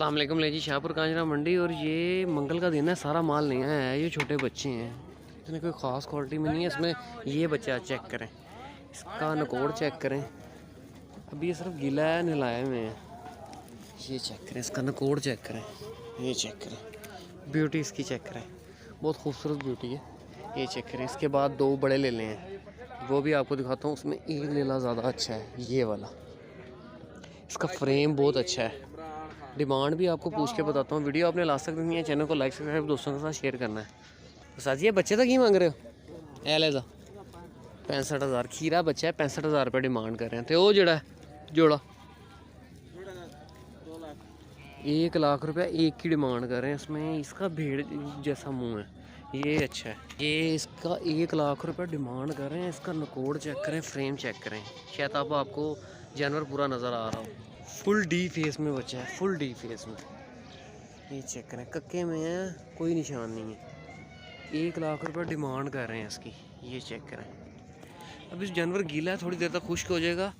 अस्सलाम वालेकुम ले जी, शाहपुर कांजरा मंडी। और ये मंगल का दिन है, सारा माल नहीं आया है। ये छोटे बच्चे हैं, इसमें कोई ख़ास क्वालिटी में नहीं है। इसमें ये बच्चा चेक करें, इसका नकोड़ चेक करें, अभी ये सिर्फ गीला है, नहलाए हुए हैं। ये चेक करें, इसका नकोड़ चेक करें, ये चेक करें, ब्यूटी इसकी चेक करें, बहुत खूबसूरत ब्यूटी है। ये चेक करें। इसके बाद दो बड़े लेले हैं, वो भी आपको दिखाता हूँ। उसमें एक लेला ज़्यादा अच्छा है, ये वाला। इसका फ्रेम बहुत अच्छा है। डिमांड भी आपको पूछ के बताता हूँ। वीडियो आपने लास्ट तक देखनी है, चैनल को लाइक सब्सक्राइब दोस्तों के साथ शेयर करना है। तो साजी ये बच्चे तक ही मांग रहे हो? एल का 65,000 खीरा बच्चा है, 65,000 रुपये डिमांड कर रहे हैं। तो वो जड़ा जोड़ा 1 लाख रुपया एक की डिमांड कर रहे हैं। इसमें इसका भेड़ जैसा मुंह है, ये अच्छा है। ये इसका 1 लाख रुपया डिमांड कर रहे हैं। इसका नकोड़ चेक करें, फ्रेम चेक करें, शायद अब आपको जानवर पूरा नज़र आ रहा हो। फुल डी फेस में बच्चा है, फुल डी फेस में। ये चेक करें, कक्के में है, कोई निशान नहीं है। 1 लाख रुपये डिमांड कर रहे हैं इसकी। ये चेक करें। अब इस जानवर गीला है, थोड़ी देर तक खुश्क हो जाएगा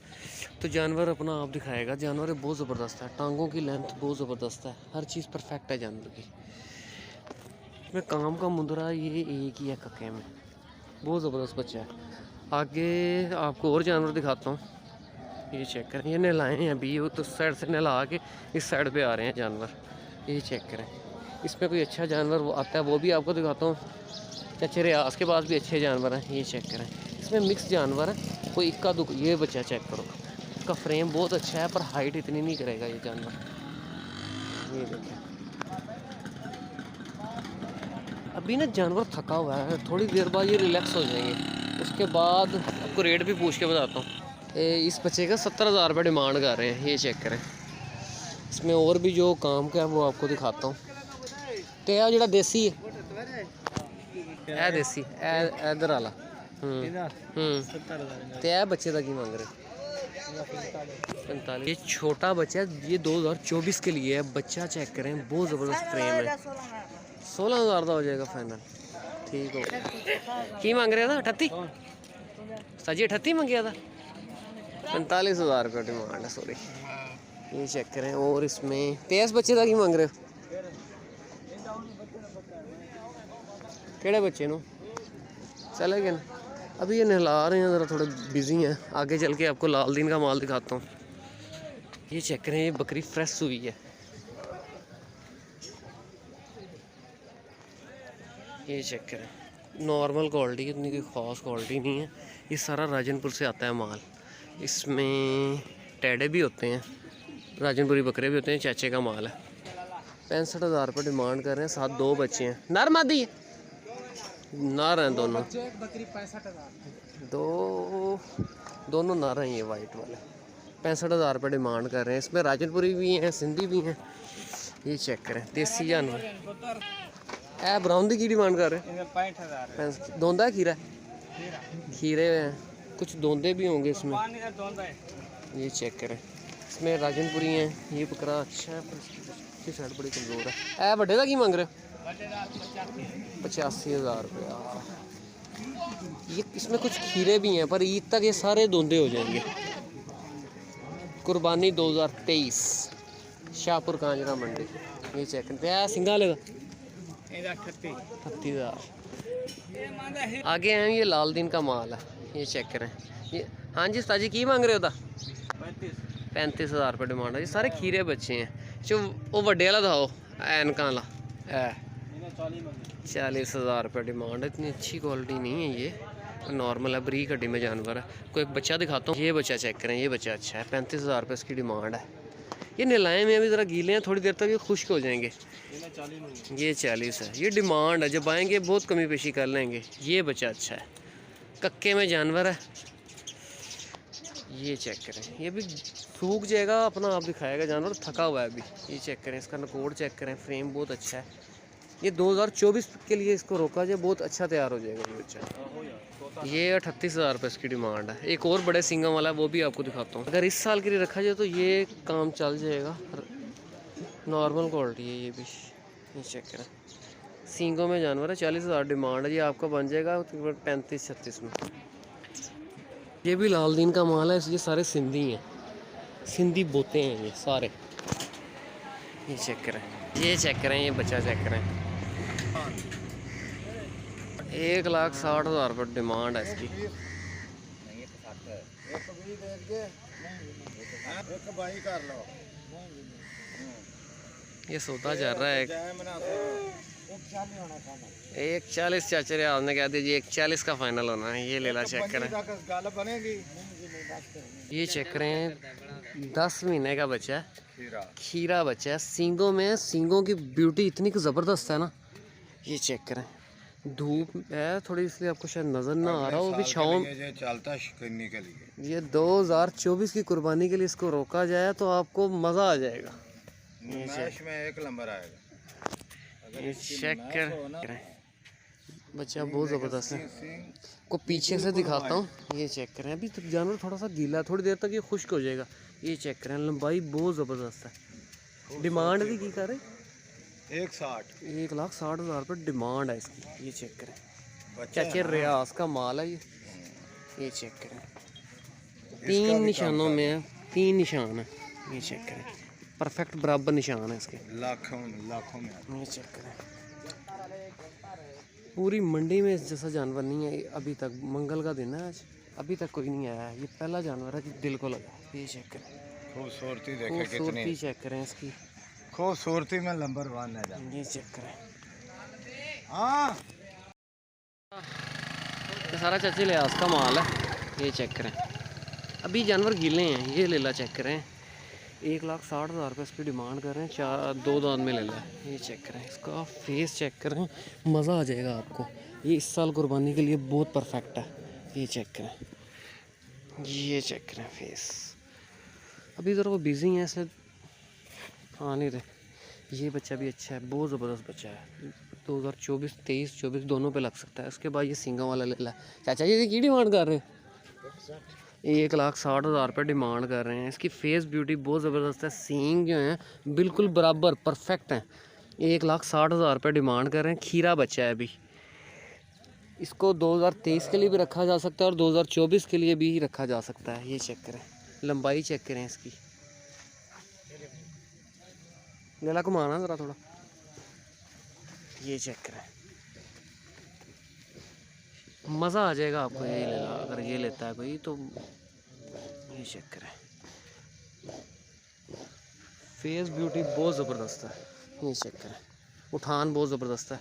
तो जानवर अपना आप दिखाएगा। जानवर बहुत ज़बरदस्त है, टांगों की लेंथ बहुत ज़बरदस्त है, हर चीज़ परफेक्ट है जानवर की। इसमें काम का मुंदरा ये एक ही है कक्के में, बहुत ज़बरदस्त बच्चा है। आगे आपको और जानवर दिखाता हूँ। ये चेक करें, ये नहलाए हैं अभी, वो तो साइड से नहला के इस साइड पे आ रहे हैं जानवर। ये चेक करें। इसमें कोई अच्छा जानवर वो आता है, वो भी आपको दिखाता हूँ। अच्छे रियाज के पास भी अच्छे जानवर हैं। ये चेक करें, इसमें मिक्स जानवर है, कोई इक्का दुख। ये बच्चा चेक करो, इसका फ्रेम बहुत अच्छा है, पर हाइट इतनी नहीं करेगा ये जानवर। ये देखें, अभी ना जानवर थका हुआ है, थोड़ी देर बाद ये रिलैक्स हो जाएंगे। उसके बाद आपको रेट भी पूछ के बताता हूँ। इस बच्चे का 70,000 रुपये डिमांड कर रहे हैं। ये चेक करें। इसमें और भी जो काम का है वो आपको दिखाता हूँ। तो यह जो देसी है, देसी इधर वाला तो यह बच्चे का की मांग रहे? 45। ये छोटा बच्चा है, ये 2024 के लिए है। बच्चा चेक करें, बहुत ज़बरदस्त फ्रेम है। 16,000 का हो जाएगा फाइनल। ठीक हो की मांग रहे था? 38 साजी 38 मांगया था। 45,000 रुपये डिमांड है, सॉरी। ये चेक करें। और इसमें 23 बच्चे का की मांग रहे हो? केड़े बच्चे नु चले गए ना? अभी ये नहला रहे हैं, ज़रा थोड़े बिजी हैं। आगे चल के आपको लाल दिन का माल दिखाता हूँ। ये चेक करें, ये बकरी फ्रेश हुई है। ये चेक करें, नॉर्मल क्वालिटी, इतनी कोई ख़ास क्वालिटी नहीं है। ये सारा राजनपुर से आता है माल। इसमें टेढ़े भी होते हैं, राजनपुरी बकरे भी होते हैं। चाचे का माल है। 65,000 रुपये डिमांड कर रहे हैं। साथ दो बच्चे हैं, नर मादी नर हैं दोनों। बकरी 65,000, दोनों नर हैं ये वाइट वाले। 65,000 रुपये डिमांड कर रहे हैं। इसमें राजनपुरी भी हैं, सिंधी भी हैं। ये चेक करें, देसी जानवर। ए ब्राउन की डिमांड कर रहे हैं? 65,000। दोंदा है खीरा? खीरे हैं, कुछ दोंदे भी होंगे इसमें। ये चेक करें, इसमें राजनपुरी हैं। ये बकरा अच्छा है, पर इसकी साइड बड़ी कमज़ोर है। बड़े का की मांग रहे हो? 85,000 रुपया। ये इसमें कुछ खीरे भी हैं, पर ईद तक ये सारे दोंदे हो जाएंगे। कुर्बानी 2023, शाहपुर कांजरा मंडी। ये चेक करते हैं, सिंगा लेगा 38,000। आगे हैं, ये लाल दिन का माल है। ये चेक करें। ये हाँ जी उस्ताद जी की मांग रहे हो? 35,000 रुपये डिमांड है। ये सारे खीरे बच्चे हैं। जो वो वड्डे वाला था, वो एनका वाला है, 40,000 रुपये डिमांड है। इतनी अच्छी क्वालिटी नहीं है, ये नॉर्मल है, बरीक हड्डी में जानवर है। कोई एक बच्चा दिखाता हूँ। ये बच्चा चेक करें, ये बच्चा अच्छा है। 35,000 रुपये इसकी डिमांड है। ये नहलाए में अभी ज़रा गीले हैं, थोड़ी देर तक ये खुश्क हो जाएंगे। ये 40 है, ये डिमांड है। जब आएंगे बहुत कमी पेशी कर लेंगे। ये बच्चा अच्छा है, कक्के में जानवर है। ये चेक करें, ये भी सूख जाएगा, अपना आप दिखाएगा। जानवर थका हुआ है अभी। ये चेक करें, इसका नकोड़ चेक करें, फ्रेम बहुत अच्छा है। ये 2024 के लिए इसको रोका जाए, बहुत अच्छा तैयार हो जाएगा ये बच्चा। ये 38,000 रुपये इसकी डिमांड है। एक और बड़े सिंगम वाला है, वो भी आपको दिखाता हूँ। अगर इस साल के लिए रखा जाए तो ये काम चल जाएगा। नॉर्मल क्वालिटी है ये भी। ये चेक करें, सींगों में जानवर है। 40,000 डिमांड है। ये आपका बन जाएगा 35-36 में। ये भी लाल दिन का माल है। ये सारे सिंधी हैं, सिंधी बोते हैं ये सारे। ये चेक करें, ये चेक करें, ये बच्चा चेक करें। 1,60,000 रुपये डिमांड है इसकी। ये सौदा चल रहा है 1,40 चाचे रे, आपने कह दीजिए 1,40 का फाइनल होना है। ये ले ला, चेक करें, ये चेक करें, 10 महीने का बच्चा है, खीरा बच्चा है, सींगों में, सींगों की ब्यूटी इतनी ज़बरदस्त है ना। ये चेक करें, धूप है थोड़ी इसलिए आपको शायद नज़र ना आ रहा हो, भी छाँव चलता करने के लिए। ये 2024 की कुर्बानी के लिए इसको रोका जाए तो आपको मज़ा आ जाएगा। मैच में 1 नंबर आएगा। ये चेक कर, बच्चा बहुत ज़बरदस्त है। को पीछे से दिखाता हूँ, ये चेक करें, अभी तो जानवर थोड़ा सा गीला है, थोड़ी देर तक ये खुश्क हो जाएगा। ये चेक करें, लंबाई बहुत ज़बरदस्त है। डिमांड भी की करे 1,60,000 रुपये डिमांड है इसकी। ये चेक करें, चाचे रियाज का माल है ये चेक करें, 3 निशानों में है, 3 निशान है। ये चेक करें, परफेक्ट बराबर निशान है इसके, लाखों में। ये चेक करें, पूरी मंडी में इस जैसा जानवर नहीं है अभी तक। मंगल का दिन है आज, अभी तक कोई नहीं आया है। ये पहला जानवर है जो दिल को लगा। ये चेक करें, खूबसूरती देखें खूबसूरती कितनी, चेक करें इसकी, खूबसूरती में नंबर 1 है। ये चेक करें, हाँ ये सारा चाचे लिहाज का माल है। ये चेक करें, अभी जानवर गीले हैं। ये ले ला, चेक करें, 1,60,000 रुपये इसकी डिमांड कर रहे हैं, 2 दांत में ले ला। ये चेक करें, इसका फेस चेक करें, मज़ा आ जाएगा आपको। ये इस साल कुर्बानी के लिए बहुत परफेक्ट है। ये चेक करें, ये चेक करें फेस। अभी ज़रा वो बिज़ी हैं इसलिए हाँ नहीं रहे। ये बच्चा भी अच्छा है, बहुत ज़बरदस्त बच्चा है, 2024, 23, 24 दोनों पे लग सकता है। उसके बाद ये सिंगा वाला ले ला। चाचा जी की डिमांड कर रहे हैं, 1,60,000 रुपये डिमांड कर रहे हैं। इसकी फेस ब्यूटी बहुत ज़बरदस्त है, सींग जो हैं बिल्कुल बराबर परफेक्ट हैं। 1,60,000 रुपये डिमांड कर रहे हैं। खीरा बच्चा है अभी, इसको 2023 के लिए भी रखा जा सकता है और 2024 के लिए भी रखा जा सकता है। ये चेक करें, लंबाई चेक करें इसकी, लेला घुमाना ज़रा थोड़ा। ये चेक करें, मज़ा आ जाएगा आपको। ये ले ला, अगर ये लेता है कोई तो। ये चेक करें, फेस ब्यूटी बहुत ज़बरदस्त है। ये चेक करें, उठान बहुत ज़बरदस्त है।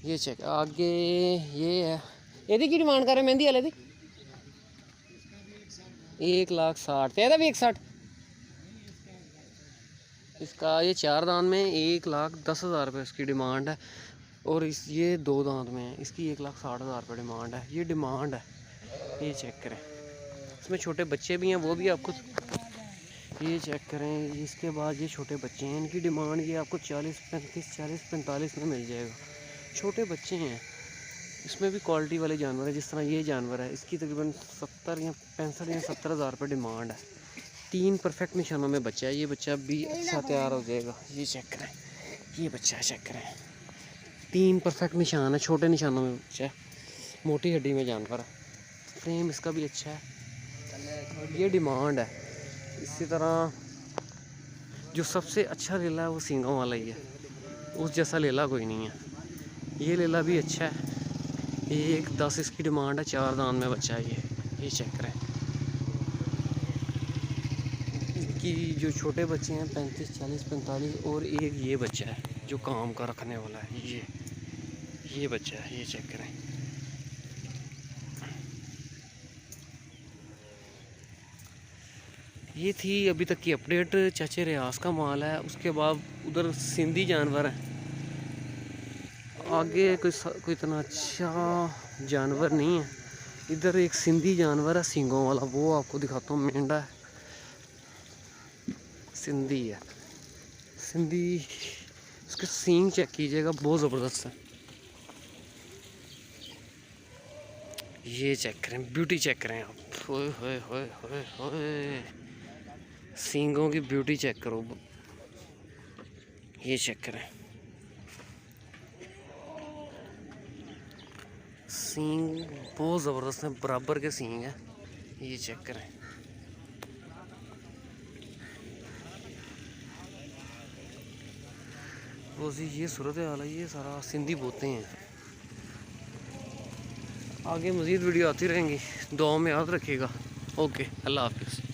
ये चेक आगे, ये है, यदि की डिमांड कर रहे मेहंदी वाले दी 1,60,000, तेरा भी 1,60। इसका ये 4 दांत में 1,10,000 रुपये इसकी डिमांड है, और ये 2 दांत में है, इसकी 1,60,000 रुपये डिमांड है। ये डिमांड है। ये चेक करें, इसमें छोटे बच्चे भी हैं, वो भी आपको। ये चेक करें, इसके बाद ये छोटे बच्चे हैं, इनकी डिमांड ये आपको 40-45 में मिल जाएगा। छोटे बच्चे हैं, इसमें भी क्वालिटी वाले जानवर है। जिस तरह ये जानवर है, इसकी तकरीबन 70 या 65 या 70,000 रुपये डिमांड है। 3 परफेक्ट निशानों में बच्चा है। ये बच्चा भी अच्छा तैयार हो जाएगा। ये चेक करें, ये बच्चा चेक करें, 3 परफेक्ट निशान है, छोटे निशानों में बच्चा है, मोटी हड्डी में जानवर है। फ्रेम इसका भी अच्छा है। ये डिमांड है। इसी तरह जो सबसे अच्छा लेला है वो सींगों वाला ही है, उस जैसा लेला कोई नहीं है। ये लेला भी अच्छा है, 1,10 इसकी डिमांड है, 4 दांत में बच्चा है ये चेक करें। इसकी जो छोटे बच्चे हैं 35, 40, 45, और एक ये बच्चा है जो काम का रखने वाला है। ये बच्चा है, ये चेक करें। ये थी अभी तक की अपडेट। चाचे रियाज का माल है। उसके बाद उधर सिंधी जानवर है, आगे कोई इतना अच्छा जानवर नहीं है। इधर एक सिंधी जानवर है सींगों वाला, वो आपको दिखाता हूँ। मेंढा है, सिंधी है, सिंधी। उसके सींग चेक कीजिएगा, बहुत ज़बरदस्त है। ये चेक करें, ब्यूटी चेक करें आप, होए होए होए होए होए, सींगों की ब्यूटी चेक करो। ये चेक करें, सींग बहुत ज़बरदस्त है, बराबर के सींग है। ये चेक करें, तो जी ये सूरत हाल है, ये सारा सिंधी बोते हैं। आगे मज़ीद वीडियो आती रहेंगी, दुआ में याद रखिएगा। ओके, अल्लाह हाफिज़।